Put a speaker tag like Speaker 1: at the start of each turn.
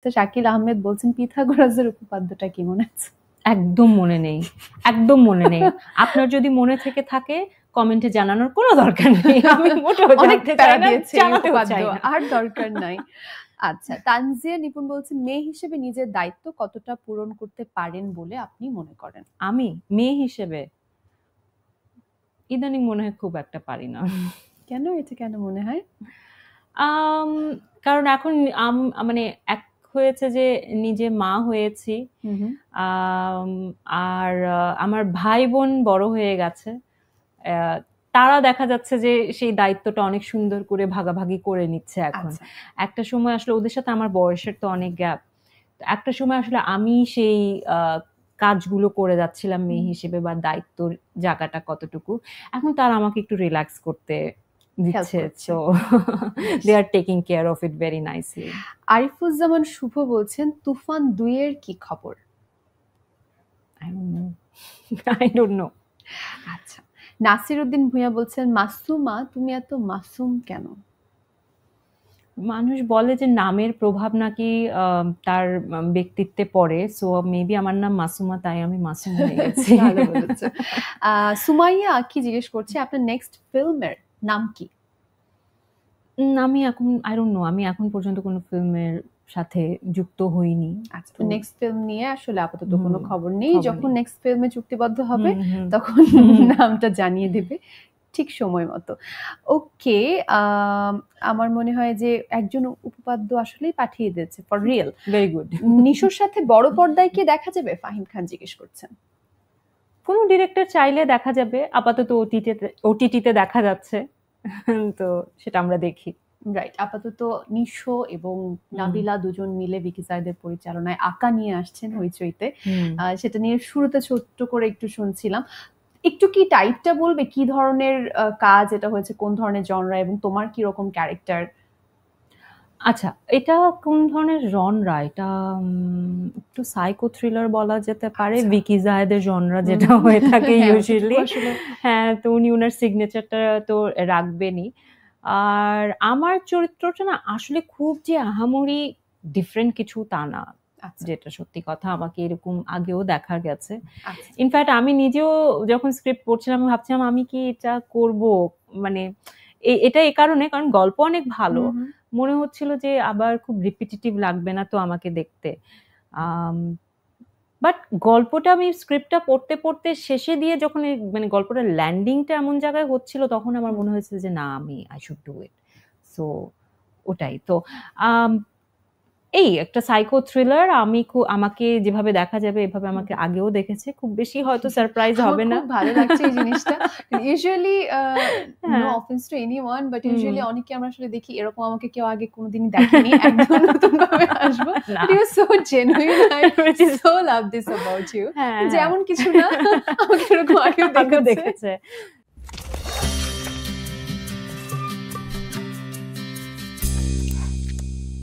Speaker 1: তো শাকিল আহমেদ বলছেন পিথাগোরাসের উপপাদ্যটা কি মনে আছে?
Speaker 2: একদম মনে নেই, একদম মনে নেই। আপনার যদি মনে থেকে থাকে কমেন্টে জানানোর কোনো দরকার নেই, আমি মোটেও
Speaker 1: অনেক
Speaker 2: জানতে চাই
Speaker 1: প্যারা
Speaker 2: না,
Speaker 1: দিয়েছে এই
Speaker 2: জানাতেও
Speaker 1: উপপাদ্য,
Speaker 2: চাই না।
Speaker 1: আর দরকার নাই। আচ্ছা, তানজিয়া নিপুণ বলছেন মেয়ে হিসেবে নিজের দায়িত্ব কতটা পূরণ করতে পারেন বলে আপনি মনে করেন?
Speaker 2: আমি মেয়ে হিসেবে ইদানিং মনে হয় খুব একটা পারি না।
Speaker 1: কেন, এটা কেন মনে হয়?
Speaker 2: কারণ এখন মানে এক হয়েছে যে নিজে মা হয়েছি, আর আমার ভাই বোন বড় হয়ে গেছে, তারা দেখা যাচ্ছে যে সেই দায়িত্বটা অনেক সুন্দর করে ভাগাভাগি করে নিচ্ছে এখন। একটা সময় আসলে ওদের সাথে আমার বয়সের তো অনেক গ্যাপ, একটা সময় আসলে আমি সেই কাজগুলো করে যাচ্ছিলাম মেয়ে হিসেবে, বা দায়িত্বর জায়গাটা কতটুকু, এখন তারা আমাকে একটু রিল্যাক্স করতে দিচ্ছে, so they are taking care of it very nicely.
Speaker 1: Arifuzzaman Shuvo বলছেন তুফান 2 এর কি খবর?
Speaker 2: I don't know.
Speaker 1: আচ্ছা, নাসির উদ্দিন ভুঁইয়া বলছেন মাসুমা তুমি এত মাসুম কেন?
Speaker 2: মানুষ বলে যে নামের প্রভাব নাকি তার ব্যক্তিত্বে পড়ে, সো মেবি আমার নাম মাসুমা, তাই আমি মাসুম হয়ে গেছি।
Speaker 1: ভালো বলেছে। সুমাইয়া কি জিজ্ঞেস করছে আপনার নেক্সট ফিল্মের নাম কি?
Speaker 2: আমি এখন আই ডোন্ট নো, আমি এখন পর্যন্ত কোনো ফিল্মের সাথে যুক্ত হইনি।
Speaker 1: আচ্ছা, নেক্সট ফিল্ম নিয়ে আসলে আপাতত কোনো খবর নেই, যখন নেক্সট ফিল্মে চুক্তিবদ্ধ হবে তখন নামটা জানিয়ে দিবে ঠিক সময় মতো। ওকে, আমার মনে হয় যে একজন উপপাদ্য আসলেই পাঠিয়ে দিয়েছে ফর রিয়েল।
Speaker 2: Very good.
Speaker 1: নিশোর সাথে বড় পর্দায় কি দেখা যাবে? ফাহিম খান জিজ্ঞেস করছেন।
Speaker 2: কোনো ডিরেক্টর চাইলে দেখা যাবে, আপাতত ওটিটিতে দেখা যাচ্ছে, তো সেটা আমরা দেখি।
Speaker 1: রাইট, আপাতত নিশো এবং নাবিলা দুজন মিলে ভিকি সাইদের পরিচালনায় আঁকা নিয়ে আসছেন হইচইতে, সেটা নিয়ে শুরুতে ছোট্ট করে একটু শুনছিলাম। একটু কি টাইপটা বলবে, কি ধরনের কাজ এটা হয়েছে, কোন ধরনের জনরা, এবং তোমার কি রকম ক্যারেক্টার?
Speaker 2: আচ্ছা, এটা কোন ধরনের জনরা? এটা একটু সাইকো থ্রিলার বলা যেতে পারে, ভিকি জায়েদের জনরা যেটা হয়ে থাকে ইউজুয়ালি। হ্যাঁ, তো উনি ওনার সিগনেচারটা তো রাখবেনই। আর আমার চরিত্রটা না আসলে খুব যে আহামরি ডিফারেন্ট কিছু তা না, যেটা সত্যি কথা, আমাকে এরকম আগেও দেখা গেছে। ইনফ্যাক্ট আমি নিজেও যখন স্ক্রিপ্ট পড়ছিলাম ভাবছিলাম আমি কি এটা করব, মানে এটা এই কারণে, কারণ গল্প অনেক ভালো, মনে হচ্ছিল যে আবার খুব রিপিটিটিভ লাগবে না তো আমাকে দেখতে। বাট গল্পটা আমি স্ক্রিপ্টটা পড়তে পড়তে শেষে দিয়ে যখন মানে গল্পটার ল্যান্ডিংটা এমন জায়গায় হচ্ছিল, তখন আমার মনে হয়েছে যে না, আমি I should do it. So ওটাই তো, এই একটা সাইকো থ্রিলার, আমাকে যেভাবে দেখা যাবে এভাবে আমাকে আগেও দেখেছে, খুব বেশি হয়তো সারপ্রাইজ হবে না।
Speaker 1: খুব ভালো লাগছে এই জিনিসটা। Usually no offence to anyone, but usually অনেকে আমরা আসলে দেখি এরকম আমাকে কেউ আগে কোনোদিনই দেখেনি, একদম নতুন ভাবে আসবো। You so genuine, I so love this about you. যেমন কিছু না, আমাকে এরকম আগেও দেখেছে।